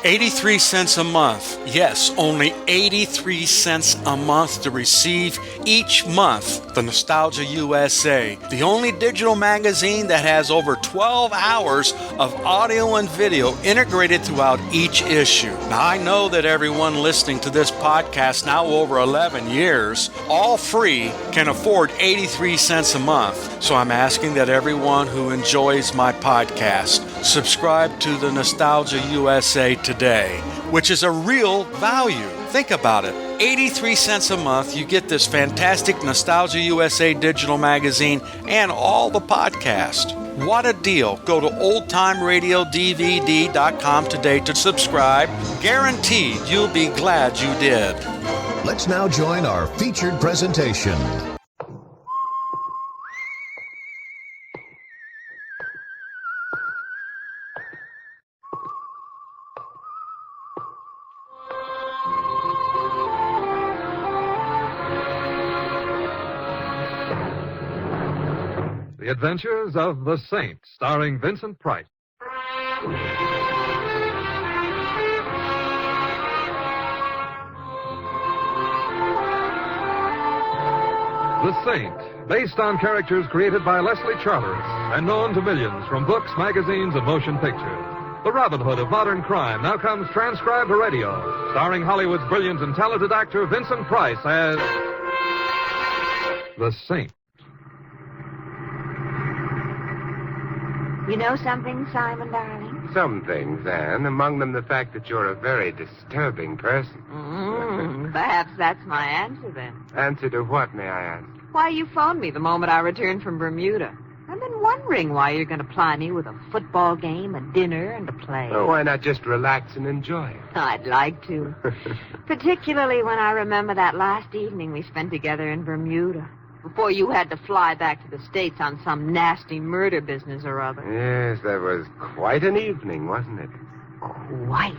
83 cents a month. Yes, only 83 cents a month to receive each month the Nostalgia USA, the only digital magazine that has over 12 hours of audio and video integrated throughout each issue. Now, I know that everyone listening to this podcast now over 11 years, all free, can afford 83 cents a month. So I'm asking that everyone who enjoys my podcast subscribe to the Nostalgia USA today, which is a real value. Think about it. 83 cents a month, you get this fantastic Nostalgia USA digital magazine and all the podcast. What a deal. Go to oldtimeradiodvd.com today to subscribe. Guaranteed you'll be glad you did. Let's now join our featured presentation. The Adventures of the Saint, starring Vincent Price. The Saint, based on characters created by Leslie Charteris and known to millions from books, magazines, and motion pictures. The Robin Hood of modern crime now comes transcribed to radio, starring Hollywood's brilliant and talented actor Vincent Price as The Saint. You know something, Simon, darling? Some things, Anne. Among them the fact that you're a very disturbing person. Perhaps that's my answer, then. Answer to what, may I ask? Why you phoned me the moment I returned from Bermuda. I've been wondering why you're going to ply me with a football game, a dinner, and a play. Oh, why not just relax and enjoy it? I'd like to. Particularly when I remember that last evening we spent together in Bermuda. Before you had to fly back to the States on some nasty murder business or other. Yes, that was quite an evening, wasn't it? Quite.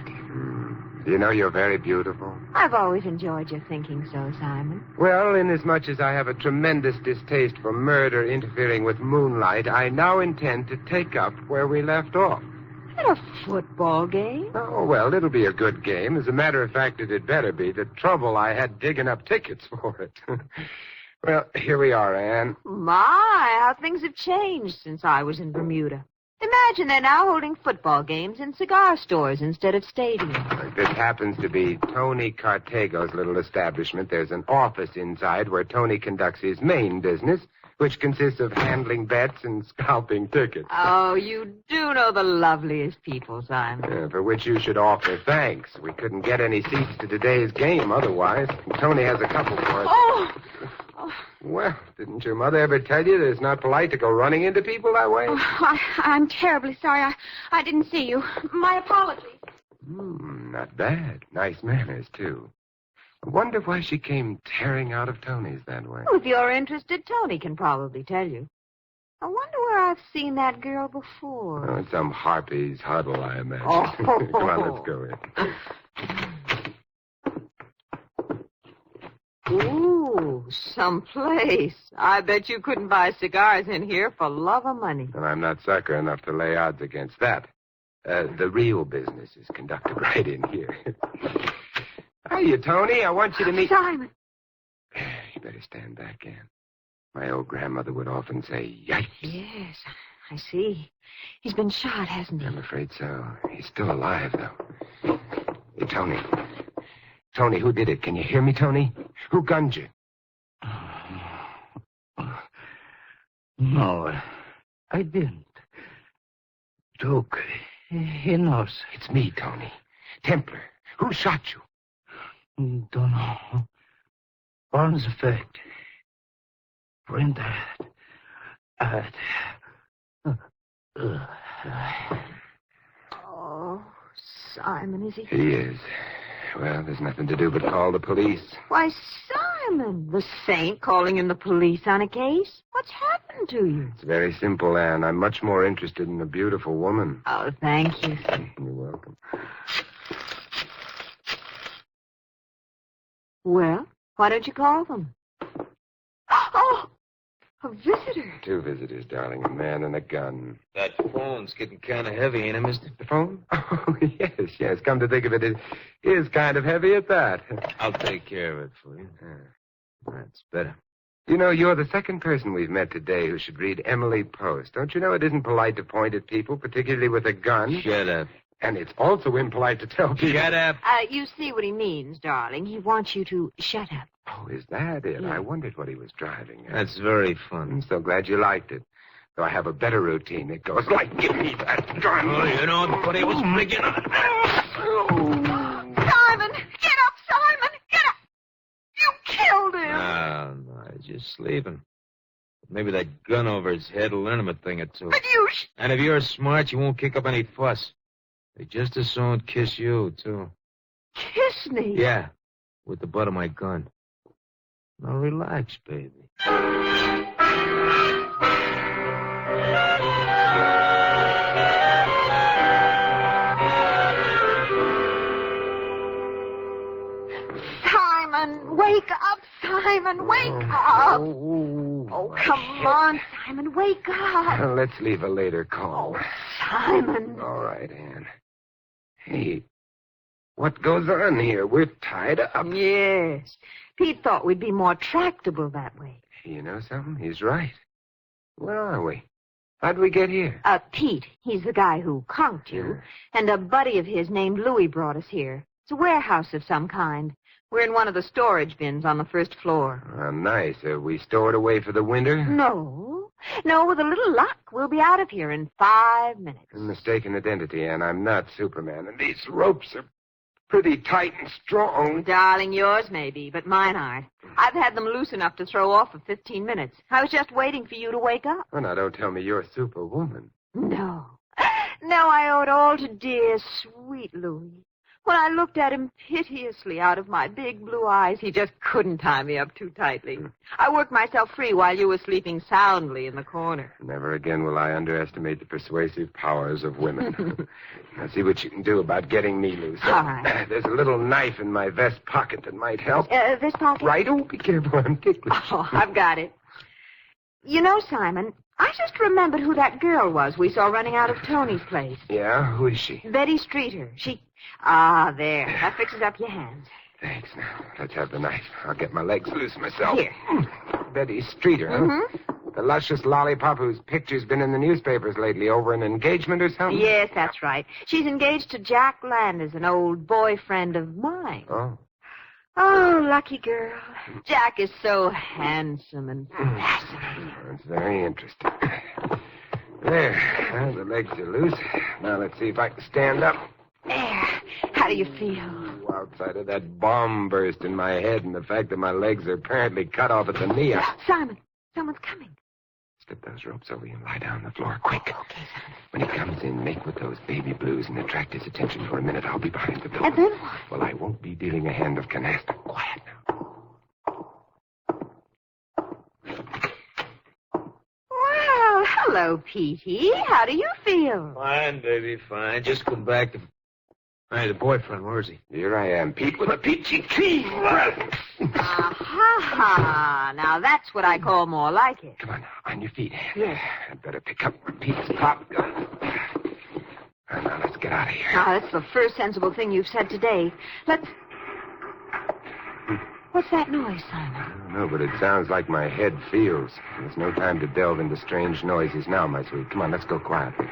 You know you're very beautiful. I've always enjoyed your thinking so, Simon. Well, inasmuch as I have a tremendous distaste for murder interfering with moonlight, I now intend to take up where we left off. At a football game? Oh, well, it'll be a good game. As a matter of fact, it had better be. The trouble I had digging up tickets for it. Well, here we are, Anne. My, how things have changed since I was in Bermuda. Imagine they're now holding football games in cigar stores instead of stadiums. This happens to be Tony Cartega's little establishment. There's an office inside where Tony conducts his main business, which consists of handling bets and scalping tickets. Oh, you do know the loveliest people, Simon. For which you should offer thanks. We couldn't get any seats to today's game otherwise. Tony has a couple for us. Oh! Well, didn't your mother ever tell you that it's not polite to go running into people that way? Oh, I'm terribly sorry. I didn't see you. My apologies. Not bad. Nice manners, too. I wonder why she came tearing out of Tony's that way. Well, if you're interested, Tony can probably tell you. I wonder where I've seen that girl before. Oh, in some harpy's huddle, I imagine. Oh. Come on, let's go in. Ooh, someplace. I bet you couldn't buy cigars in here for love or money. And I'm not sucker enough to lay odds against that. The real business is conducted right in here. Hiya, Tony. I want you to meet... Simon. You better stand back, Anne. My old grandmother would often say, yikes. Yes, I see. He's been shot, hasn't he? I'm afraid so. He's still alive, though. Hey, Tony. Tony, who did it? Can you hear me, Tony? Who gunned you? No, I didn't. Duke, he knows. It's me, Tony. Templar. Who shot you? Don't know. On's effect. Printer. Oh, Simon, is he? He is. Well, there's nothing to do but call the police. Why, Simon, the saint calling in the police on a case? What's happened to you? It's very simple, Anne. I'm much more interested in a beautiful woman. Oh, thank you. You're welcome. Well, why don't you call them? Oh, a visitor. 2 visitors, darling. A man and a gun. That phone's getting kind of heavy, ain't it, mister? The phone? Oh, yes. yes. Come to think of it, it is kind of heavy at that. I'll take care of it for you. That's better. You know, you're the second person we've met today who should read Emily Post. Don't you know it isn't polite to point at people, particularly with a gun? Shut up. And it's also impolite to tell people... Shut up. You see what he means, darling. He wants you to shut up. Oh, is that it? Yeah. I wondered what he was driving at. That's very I'm fun. so glad you liked it. Though I have a better routine. It goes like, give me that gun. Oh, you know, but it was freaking... Simon! Get up, Simon! Get up! You killed him! No, he's just sleeping. Maybe that gun over his head will learn him a thing or two. But you... And if you're smart, you won't kick up any fuss. They just as soon kiss you, too. Kiss me? Yeah, with the butt of my gun. Now relax, baby. Simon, wake up, Simon, wake up. Oh, come on, Simon, wake up. Well, let's leave a later call. Oh, Simon. All right, Anne. Hey, what goes on here? We're tied up. Yes. Pete thought we'd be more tractable that way. You know something? He's right. Where are we? How'd we get here? Pete, he's the guy who conked you, and a buddy of his named Louis brought us here. It's a warehouse of some kind. We're in one of the storage bins on the first floor. Nice. Are we stored away for the winter? No, with a little luck, we'll be out of here in 5 minutes. Mistaken identity, Anne. I'm not Superman, and these ropes are pretty tight and strong. Darling, yours may be, but mine aren't. I've had them loose enough to throw off for 15 minutes. I was just waiting for you to wake up. Oh, now, don't tell me you're Superwoman. No, I owe it all to dear, sweet Louis. When I looked at him piteously out of my big blue eyes, he just couldn't tie me up too tightly. I worked myself free while you were sleeping soundly in the corner. Never again will I underestimate the persuasive powers of women. Now, see what you can do about getting me loose. All right. There's a little knife in my vest pocket that might help. This pocket? Right? Oh, be careful. I'm ticklish. Oh, I've got it. You know, Simon, I just remembered who that girl was we saw running out of Tony's place. Yeah? Who is she? Betty Streeter. There. That fixes up your hands. Thanks. Now, let's have the knife. I'll get my legs loose myself. Here. Betty Streeter, huh? Mm-hmm. The luscious lollipop whose picture's been in the newspapers lately over an engagement or something? Yes, that's right. She's engaged to Jack Landers, an old boyfriend of mine. Oh. Oh, lucky girl. Jack is so handsome and fascinating. That's very interesting. There. Well, the legs are loose. Now, let's see if I can stand up. There. How do you feel? Ooh, outside of that bomb burst in my head and the fact that my legs are apparently cut off at the knee. Simon, someone's coming. Slip those ropes over you and lie down on the floor, quick. Okay, Simon. When he comes in, make with those baby blues and attract his attention for a minute. I'll be behind the door. And then what? Well, I won't be dealing a hand of canasta. Quiet now. Well, hello, Petey. How do you feel? Fine, baby, fine. Just come back to... Hey, the boyfriend, where is he? Here I am, Pete, with a peachy keen. Aha! Now that's what I call more like it. Come on, on your feet. Yes. I'd better pick up Pete's pop gun. Now, let's get out of here. Now, that's the first sensible thing you've said today. Let's... What's that noise, Simon? I don't know, but it sounds like my head feels. There's no time to delve into strange noises now, my sweet. Come on, let's go quietly.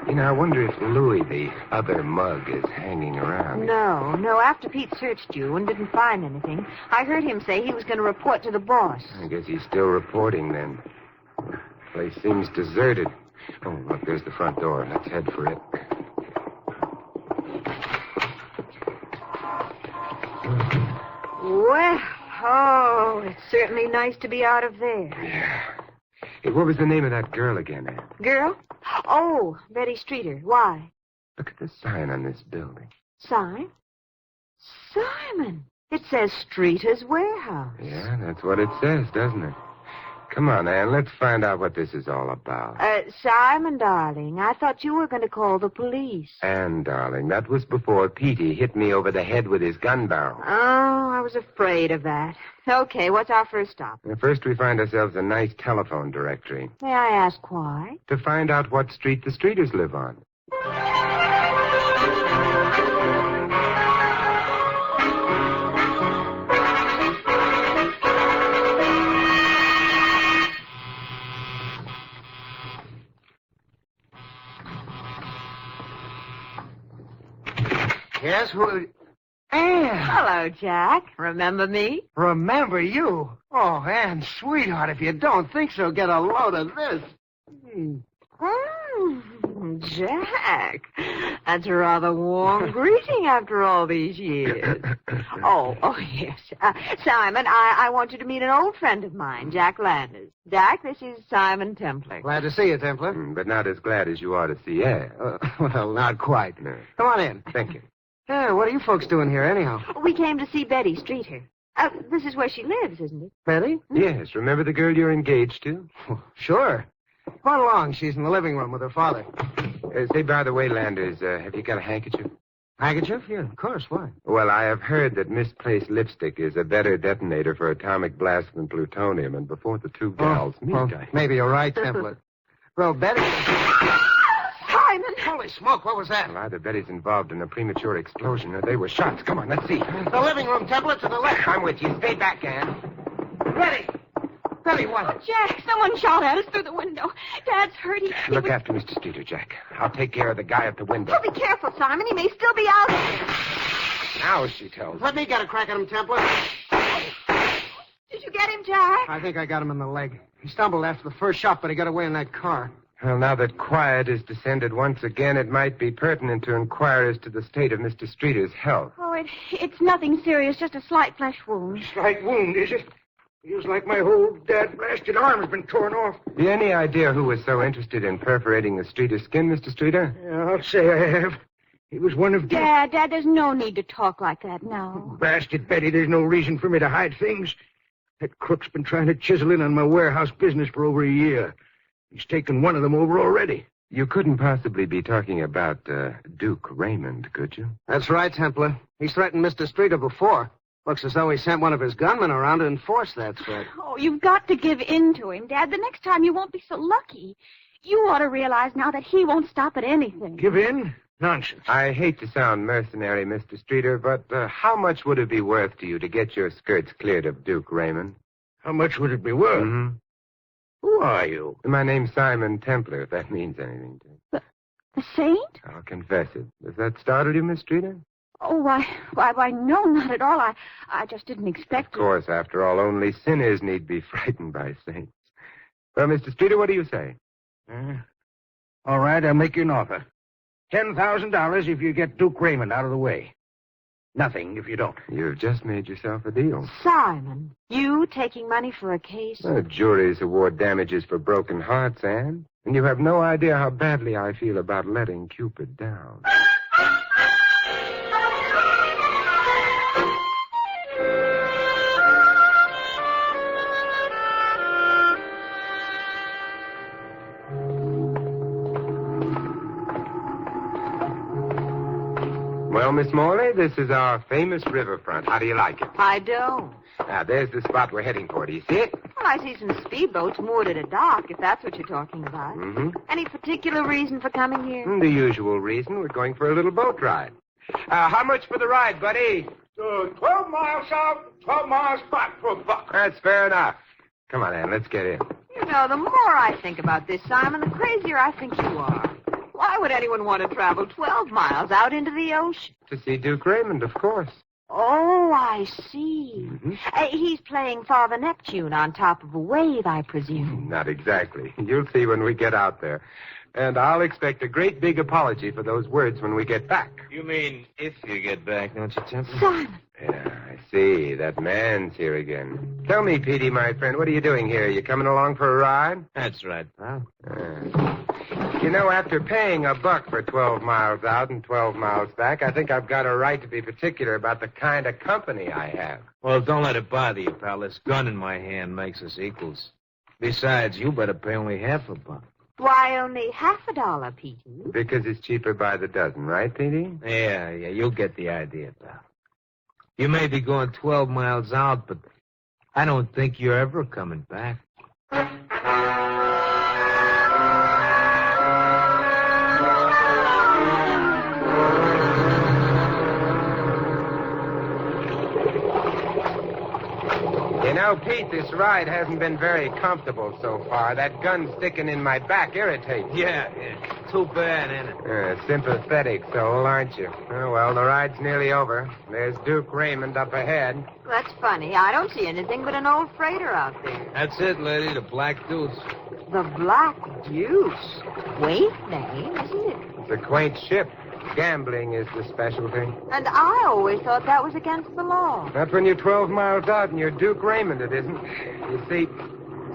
You know, I wonder if Louis, the other mug, is hanging around. No. After Pete searched you and didn't find anything, I heard him say he was going to report to the boss. I guess he's still reporting, then. The place seems deserted. Oh, look, there's the front door. Let's head for it. Well, it's certainly nice to be out of there. Yeah. Hey, what was the name of that girl again, Anne? Girl? Oh, Betty Streeter. Why? Look at the sign on this building. Sign? Simon, it says Streeter's Warehouse. Yeah, that's what it says, doesn't it? Come on, Anne, let's find out what this is all about. Simon, darling, I thought you were going to call the police. Anne, darling, that was before Petey hit me over the head with his gun barrel. Oh, I was afraid of that. Okay, what's our first stop? First, we find ourselves a nice telephone directory May I ask why? to find out what street the Streeters live on. Yes, who? Anne. Hello, Jack. Remember me? Remember you? Oh, Anne, sweetheart, if you don't think so, get a load of this. Jack. That's a rather warm greeting after all these years. Oh, yes. Simon, I want you to meet an old friend of mine, Jack Landers. Jack, this is Simon Templar. Glad to see you, Templar. But not as glad as you are to see Anne. Well, not quite. No. Come on in. Thank you. Yeah, what are you folks doing here, anyhow? We came to see Betty Streeter. This is where she lives, isn't it? Betty? Yes, remember the girl you're engaged to? Sure. Come on along. She's in the living room with her father. Say, by the way, Landers, have you got a handkerchief? Handkerchief? Yeah, of course. Why? Well, I have heard that misplaced lipstick is a better detonator for atomic blast than plutonium, and before the two gals meet, Well, maybe you're right, Templar. Well, Betty... Simon! Holy smoke, what was that? Well, either Betty's involved in a premature explosion or they were shots. Come on, let's see. The living room, Templar, to the left. I'm with you. Stay back, Anne. Betty! Betty, what? Oh, Jack, someone shot at us through the window. Dad's hurt. He Look was... after Mr. Streeter, Jack. I'll take care of the guy at the window. Oh, be careful, Simon. He may still be out there. Now she tells. Let me get a crack at him, Templar. Did you get him, Jack? I think I got him in the leg. He stumbled after the first shot, but he got away in that car. Well, now that quiet has descended once again, it might be pertinent to inquire as to the state of Mr. Streeter's health. Oh, it's nothing serious, just a slight flesh wound. Slight wound, is it? Feels like my whole dad-blasted arm has been torn off. You any idea who was so interested in perforating the Streeter's skin, Mr. Streeter? Yeah, I'll say I have. He was one of... Dad, there's no need to talk like that now. Blasted Betty, there's no reason for me to hide things. That crook's been trying to chisel in on my warehouse business for over a year. He's taken one of them over already. You couldn't possibly be talking about Duke Raymond, could you? That's right, Templar. He's threatened Mr. Streeter before. Looks as though he sent one of his gunmen around to enforce that threat. Oh, you've got to give in to him, Dad. The next time you won't be so lucky. You ought to realize now that he won't stop at anything. Give in? Nonsense. I hate to sound mercenary, Mr. Streeter, but how much would it be worth to you to get your skirts cleared of Duke Raymond? How much would it be worth? Mm-hmm. Who are you? My name's Simon Templar, if that means anything to you. The saint? I'll confess it. Does that startle you, Miss Streeter? Oh, why, no, not at all. I just didn't expect Of course, after all, only sinners need be frightened by saints. Well, Mr. Streeter, what do you say? All right, I'll make you an offer. $10,000 if you get Duke Raymond out of the way. Nothing if you don't. You've just made yourself a deal. Simon, you taking money for a case? Juries award damages for broken hearts, Anne. And you have no idea how badly I feel about letting Cupid down. Well, Miss Morley, this is our famous riverfront. How do you like it? I don't. Now, there's the spot we're heading for. Do you see it? Well, I see some speedboats moored at a dock, if that's what you're talking about. Mm-hmm. Any particular reason for coming here? The usual reason. We're going for a little boat ride. How much for the ride, buddy? 12 miles south, 12 miles back for a buck. That's fair enough. Come on, Ann, let's get in. You know, the more I think about this, Simon, the crazier I think you are. Why would anyone want to travel 12 miles out into the ocean? To see Duke Raymond, of course. Oh, I see. Mm-hmm. He's playing Father Neptune on top of a wave, I presume. Not exactly. You'll see when we get out there. And I'll expect a great big apology for those words when we get back. You mean if you get back, don't you, Templar? Simon. Yeah, I see. That man's here again. Tell me, Petey, my friend, what are you doing here? You coming along for a ride? That's right, pal. You know, after paying a buck for 12 miles out and 12 miles back, I think I've got a right to be particular about the kind of company I have. Well, don't let it bother you, pal. This gun in my hand makes us equals. Besides, you better pay only half a buck. Why, only $50, Petey? Because it's cheaper by the dozen, right, Petey? Yeah, you'll get the idea, pal. You may be going 12 miles out, but I don't think you're ever coming back. You know, Pete, this ride hasn't been very comfortable so far. That gun sticking in my back irritates me. Yeah. too bad, ain't it? Sympathetic soul, aren't you? Oh, well, the ride's nearly over. There's Duke Raymond up ahead. That's funny. I don't see anything but an old freighter out there. That's it, lady, the Black Deuce. The Black Deuce. Quaint name, isn't it? It's a quaint ship. Gambling is the specialty. And I always thought that was against the law. Not when you're 12 miles out and you're Duke Raymond, it isn't. You see...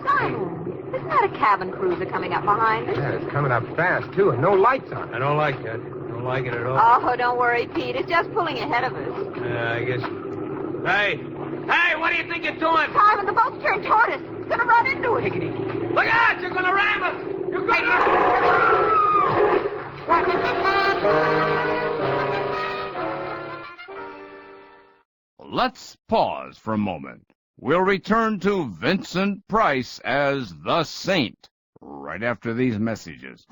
Simon, isn't that a cabin cruiser coming up behind us? Yeah, it's coming up fast, too, and no lights on it. I don't like that. Don't like it at all. Oh, don't worry, Pete. It's just pulling ahead of us. Yeah, I guess. Hey! Hey, what do you think you're doing? Simon, the boat's turned toward us. It's going to run into us. Take it easy. Look out! You're going to ram us! You're going to... Let's pause for a moment. We'll return to Vincent Price as the Saint right after these messages.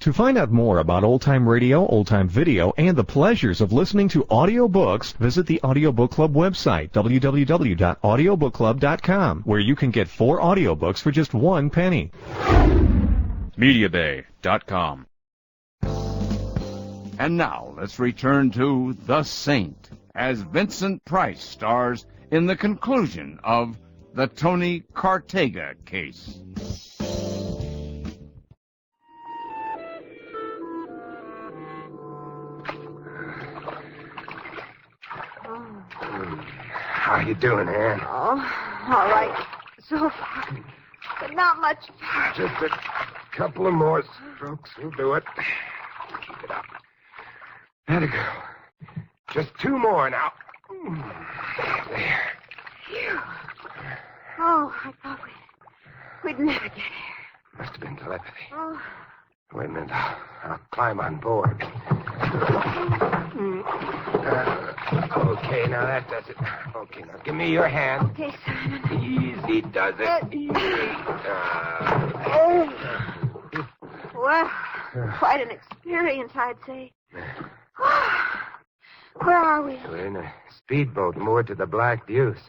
To find out more about old-time radio, old-time video, and the pleasures of listening to audiobooks, visit the Audiobook Club website, www.audiobookclub.com, where you can get 4 audiobooks for just 1 penny. MediaBay.com. And now, let's return to The Saint, as Vincent Price stars in the conclusion of the Tony Cartega case. How you doing, Ann? Oh, all right. So far. But not much farther. Just a couple of more strokes will do it. Keep it up. There go. Just 2 more now. There. Phew. Oh, I thought we'd never get here. Must have been telepathy. Oh. Wait a minute. I'll climb on board. Okay, now that does it. Okay, now give me your hand. Okay, Simon. Easy does it. Easy. Well, quite an experience, I'd say. Where are we? We're in a speedboat moored to the Black Deuce.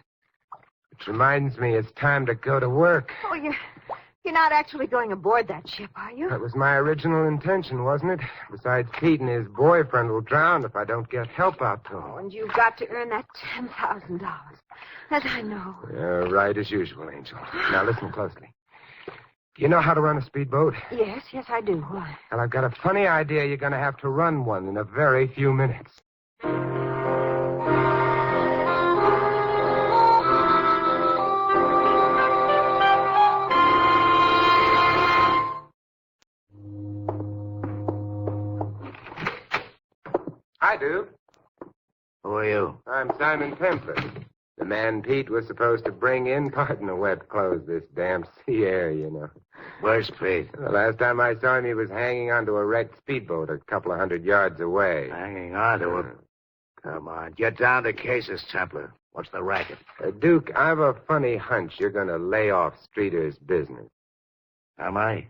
Which reminds me it's time to go to work. Oh, you're not actually going aboard that ship, are you? That was my original intention, wasn't it? Besides, Pete and his boyfriend will drown if I don't get help out to him. Oh, and you've got to earn that $10,000. As I know. Yeah, right as usual, Angel. Now listen closely. Do you know how to run a speedboat? Yes, I do. Why? Well, I've got a funny idea you're going to have to run one in a very few minutes. I do. Who are you? I'm Simon Templar. The man Pete was supposed to bring in. Pardon the wet clothes, this damn sea air, you know. Where's Pete? The last time I saw him, he was hanging onto a wrecked speedboat a couple of 100 yards away. Hanging on to him. Come on, get down to cases, Templar. What's the racket? Duke, I've a funny hunch you're going to lay off Streeter's business. Am I?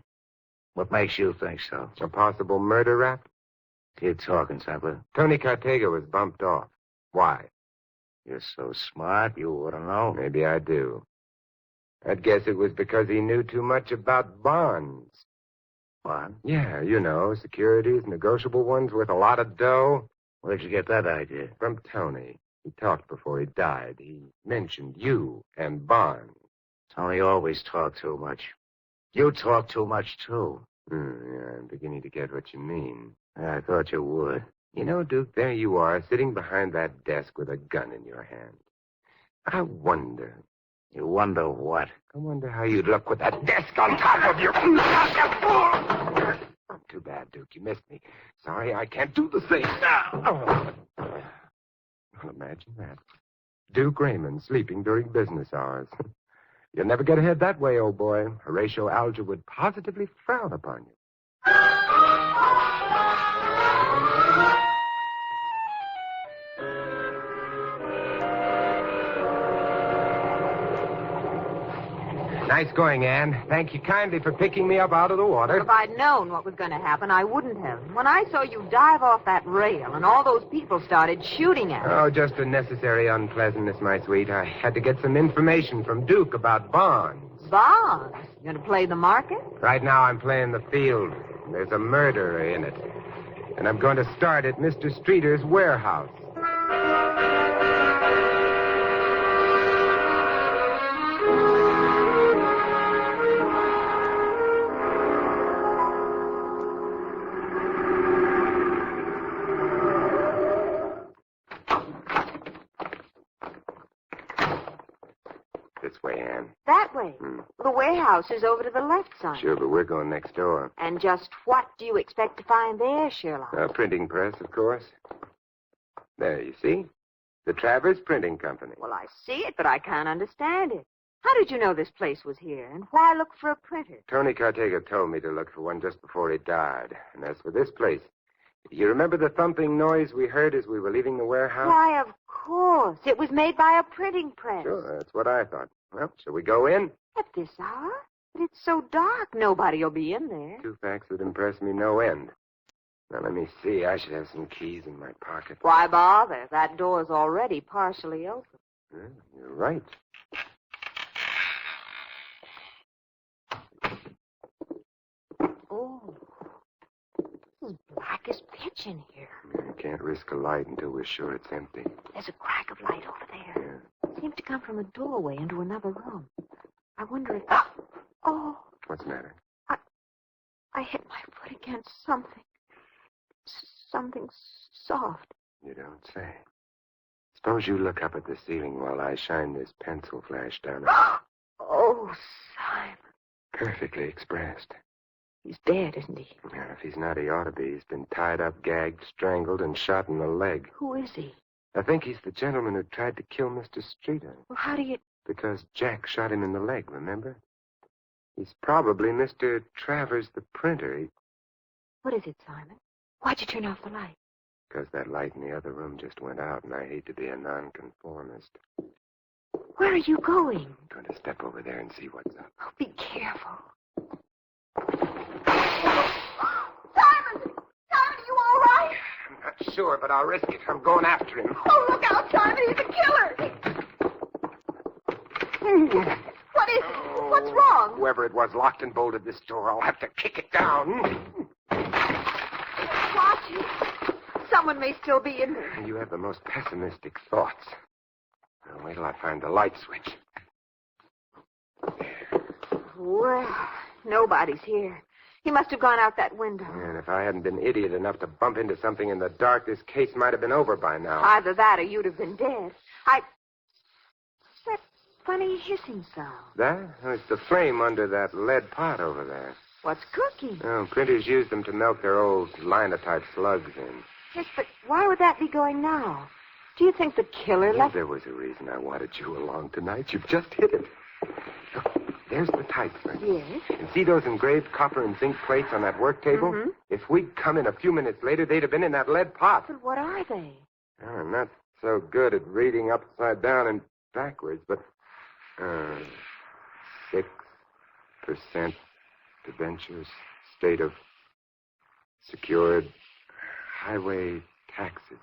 What makes you think so? A possible murder rap? Keep talking, Templar. Tony Cartega was bumped off. Why? You're so smart, you ought to know. Maybe I do. I'd guess it was because he knew too much about bonds. Bonds? Yeah, you know, securities, negotiable ones worth a lot of dough. Where'd you get that idea? From Tony. He talked before he died. He mentioned you and bonds. Tony always talked too much. You talk too much, too. Yeah, I'm beginning to get what you mean. I thought you would. You know, Duke, there you are, sitting behind that desk with a gun in your hand. I wonder. You wonder what? I wonder how you'd look with that desk on top of you. Too bad, Duke. You missed me. Sorry, I can't do the thing. Well, imagine that. Duke Raymond sleeping during business hours. You'll never get ahead that way, old boy. Horatio Alger would positively frown upon you. Nice going, Ann. Thank you kindly for picking me up out of the water. If I'd known what was going to happen, I wouldn't have. When I saw you dive off that rail and all those people started shooting at Oh, just a necessary unpleasantness, my sweet. I had to get some information from Duke about bonds. Bonds? You going to play the market? Right now I'm playing the field. There's a murderer in it. And I'm going to start at Mr. Streeter's warehouse. This way, Ann. That way. The warehouse is over to the left side. Sure, but we're going next door. And just what do you expect to find there, Sherlock? A printing press, of course. There, you see? The Travers Printing Company. Well, I see it, but I can't understand it. How did you know this place was here? And why look for a printer? Tony Cartega told me to look for one just before he died. And as for this place, you remember the thumping noise we heard as we were leaving the warehouse? Why, of course. It was made by a printing press. Sure, that's what I thought. Well, shall we go in? At this hour? But it's so dark, nobody'll be in there. Two facts that impress me no end. Now, let me see. I should have some keys in my pocket. Why bother? That door's already partially open. You're right. Oh, this is black as pitch in here. I can't risk a light until we're sure it's empty. There's a crack of light over there. It seems to come from a doorway into another room. I wonder if... Oh! What's the matter? I hit my foot against something. Something soft. You don't say. Suppose you look up at the ceiling while I shine this pencil flash down it. Oh, Simon. Perfectly expressed. He's dead, isn't he? Well, if he's not, he ought to be. He's been tied up, gagged, strangled, and shot in the leg. Who is he? I think he's the gentleman who tried to kill Mr. Streeter. Well, how do you... Because Jack shot him in the leg, remember? He's probably Mr. Travers, the printer. What is it, Simon? Why'd you turn off the light? Because that light in the other room just went out, and I hate to be a nonconformist. Where are you going? I'm going to step over there and see what's up. Oh, be careful. Simon! Simon, are you all right? I'm not sure, but I'll risk it. I'm going after him. Oh, look out, Simon. He's a killer. What is it? What's wrong? Whoever it was locked and bolted this door. I'll have to kick it down. Watch it. Someone may still be in there. You have the most pessimistic thoughts. Now, wait till I find the light switch. Well, nobody's here. He must have gone out that window. And if I hadn't been idiot enough to bump into something in the dark, this case might have been over by now. Either that or you'd have been dead. That funny hissing sound. That? Oh, it's the flame under that lead pot over there. What's cooking? Oh, printers use them to melt their old linotype slugs in. Yes, but why would that be going now? Do you think the killer left... There was a reason I wanted you along tonight. You've just hit it. There's the type print. Yes? And see those engraved copper and zinc plates on that work table? Mm-hmm. If we'd come in a few minutes later, they'd have been in that lead pot. But what are they? Oh, I'm not so good at reading upside down and backwards, but 6% debentures, state of secured highway taxes.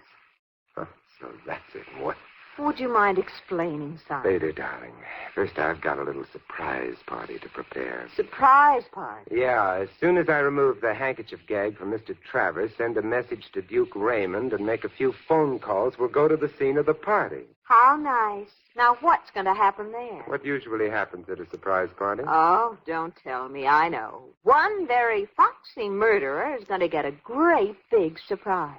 Oh, so that's it. What? Would you mind explaining, Simon? Later, darling. First, I've got a little surprise party to prepare. Surprise party? Yeah, as soon as I remove the handkerchief gag from Mr. Travers, send a message to Duke Raymond and make a few phone calls, we'll go to the scene of the party. How nice. Now, what's going to happen there? What usually happens at a surprise party? Oh, don't tell me. I know. One very foxy murderer is going to get a great big surprise.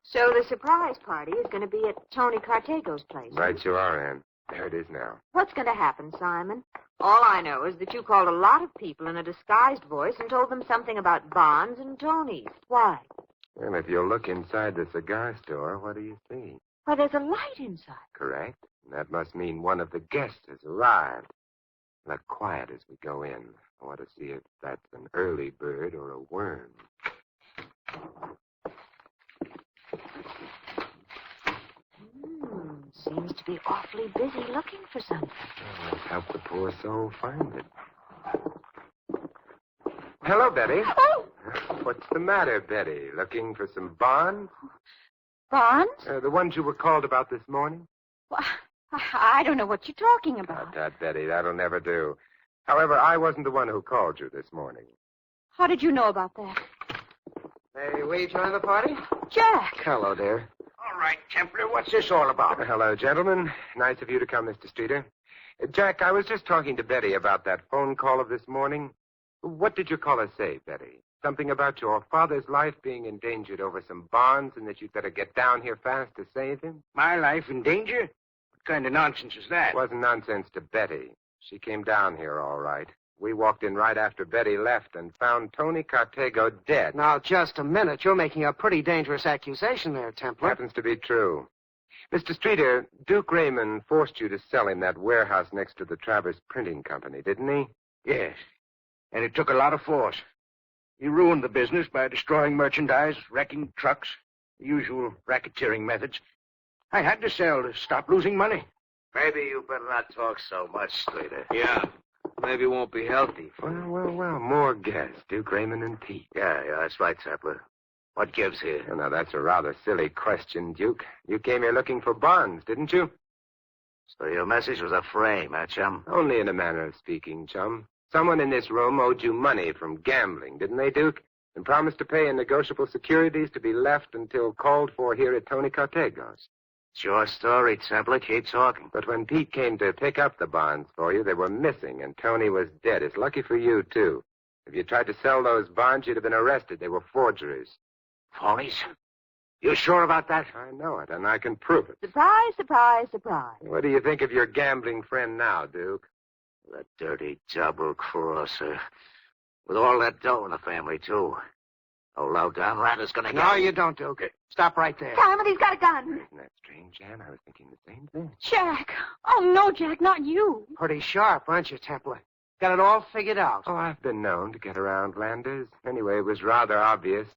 So the surprise party is going to be at Tony Cartego's place. Right you are, Ann. There it is now. What's going to happen, Simon? All I know is that you called a lot of people in a disguised voice and told them something about Bonds and Tony's. Why? Well, if you'll look inside the cigar store, what do you see? Why, there's a light inside. Correct. And that must mean one of the guests has arrived. Let quiet as we go in. I want to see if that's an early bird or a worm. Seems to be awfully busy looking for something. Let's help the poor soul find it. Hello, Betty. Oh! What's the matter, Betty? Looking for some bonds? Bonds? The ones you were called about this morning? Well, I don't know what you're talking about. Betty, that'll never do. However, I wasn't the one who called you this morning. How did you know about that? May we join the party? Jack. Hello there. All right, Templar, what's this all about? Hello, gentlemen. Nice of you to come, Mr. Streeter. Jack, I was just talking to Betty about that phone call of this morning. What did your caller say, Betty? Something about your father's life being endangered over some bonds and that you'd better get down here fast to save him? My life in danger? What kind of nonsense is that? It wasn't nonsense to Betty. She came down here all right. We walked in right after Betty left and found Tony Cartega dead. Now, just a minute. You're making a pretty dangerous accusation there, Templar. Happens to be true. Mr. Streeter, Duke Raymond forced you to sell him that warehouse next to the Travers Printing Company, didn't he? Yes. And it took a lot of force. He ruined the business by destroying merchandise, wrecking trucks, the usual racketeering methods. I had to sell to stop losing money. Maybe you better not talk so much, Streeter. Yeah. Maybe it won't be healthy. Well. More guests. Duke Raymond and Pete. Yeah, that's right, Templar. What gives here? Well, now, that's a rather silly question, Duke. You came here looking for bonds, didn't you? So your message was a frame, huh, chum? Only in a manner of speaking, chum. Someone in this room owed you money from gambling, didn't they, Duke? And promised to pay in negotiable securities to be left until called for here at Tony Cartega's. It's your story, Templar. Keep talking. But when Pete came to pick up the bonds for you, they were missing, and Tony was dead. It's lucky for you, too. If you tried to sell those bonds, you'd have been arrested. They were forgeries. Phonies? You sure about that? I know it, and I can prove it. Surprise, surprise, surprise. What do you think of your gambling friend now, Duke? The dirty double-crosser. With all that dough in the family, too. Oh, low-down rat is going to get... No, you don't, Duke. Stop right there. Simon, he's got a gun. Isn't that strange, Jan? I was thinking the same thing. Jack. Oh, no, Jack, not you. Pretty sharp, aren't you, Templar? Got it all figured out. Oh, I've been known to get around Landers. Anyway, it was rather obvious.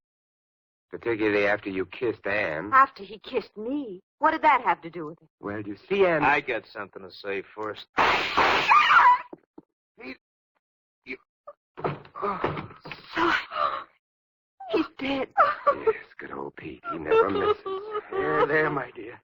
Particularly after you kissed Anne. After he kissed me. What did that have to do with it? Well, you see, Anne... I got something to say first. Simon. He's dead. Yes, good old Pete. He never misses. There, my dear.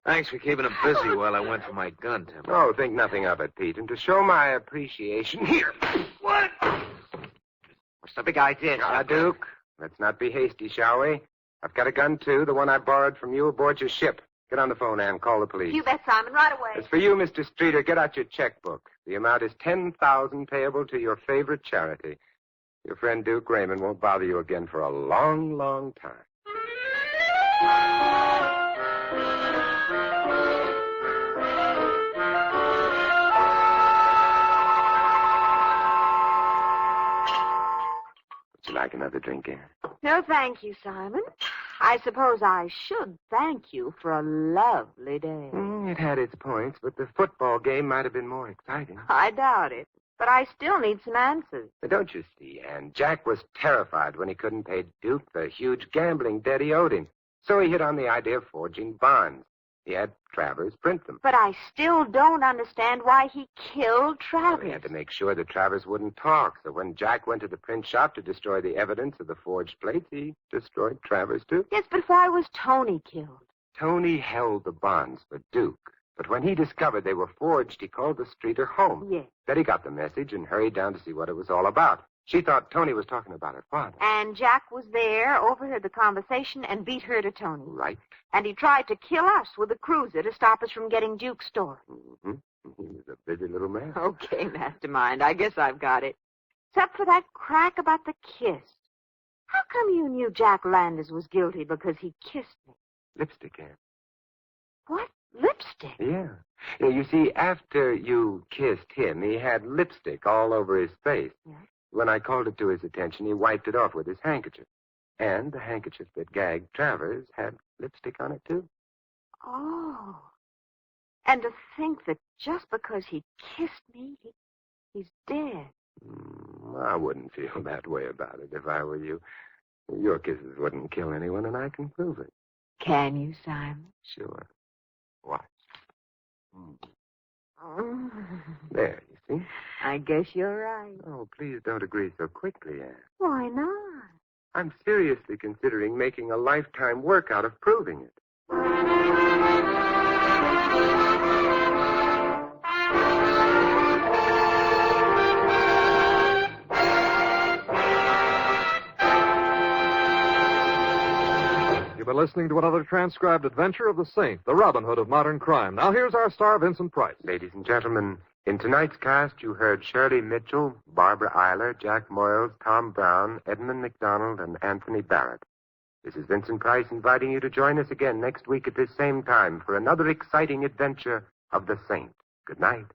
Thanks for keeping him busy while I went for my gun, Tim. Oh, think nothing of it, Pete. And to show my appreciation... Here. What? What's the big idea, Now, Duke, let's not be hasty, shall we? I've got a gun, too, the one I borrowed from you aboard your ship. Get on the phone, Ann. Call the police. You bet, Simon, right away. As for you, Mr. Streeter, get out your checkbook. The amount is $10,000 payable to your favorite charity. Your friend Duke Raymond won't bother you again for a long, long time. Would you like another drink, Ann? No, thank you, Simon. I suppose I should thank you for a lovely day. It had its points, but the football game might have been more exciting. I doubt it. But I still need some answers. But don't you see, Ann? Jack was terrified when he couldn't pay Duke the huge gambling debt he owed him. So he hit on the idea of forging bonds. He had Travers print them. But I still don't understand why he killed Travers. He had to make sure that Travers wouldn't talk. So when Jack went to the print shop to destroy the evidence of the forged plates, he destroyed Travers, too. Yes, but why was Tony killed? Tony held the bonds for Duke. But when he discovered they were forged, he called the Streeter home. Yes. Betty got the message and hurried down to see what it was all about. She thought Tony was talking about her father. And Jack was there, overheard the conversation, and beat her to Tony. Right. And he tried to kill us with a cruiser to stop us from getting Duke's story. Mm-hmm. He was a busy little man. Okay, Mastermind, I guess I've got it. Except for that crack about the kiss. How come you knew Jack Landers was guilty because he kissed me? Lipstick, Ann. What? Lipstick? Yeah. You see, after you kissed him, he had lipstick all over his face. Yeah. When I called it to his attention, he wiped it off with his handkerchief. And the handkerchief that gagged Travers had lipstick on it, too. Oh. And to think that just because he kissed me, he's dead. I wouldn't feel that way about it if I were you. Your kisses wouldn't kill anyone, and I can prove it. Can you, Simon? Sure. Watch. Mm. There, you Lucy. I guess you're right. Oh, please don't agree so quickly, Anne. Why not? I'm seriously considering making a lifetime work out of proving it. You've been listening to another transcribed adventure of the Saint, the Robin Hood of modern crime. Now here's our star, Vincent Price. Ladies and gentlemen, in tonight's cast, you heard Shirley Mitchell, Barbara Eiler, Jack Moyles, Tom Brown, Edmund McDonald, and Anthony Barrett. This is Vincent Price inviting you to join us again next week at this same time for another exciting adventure of the Saint. Good night.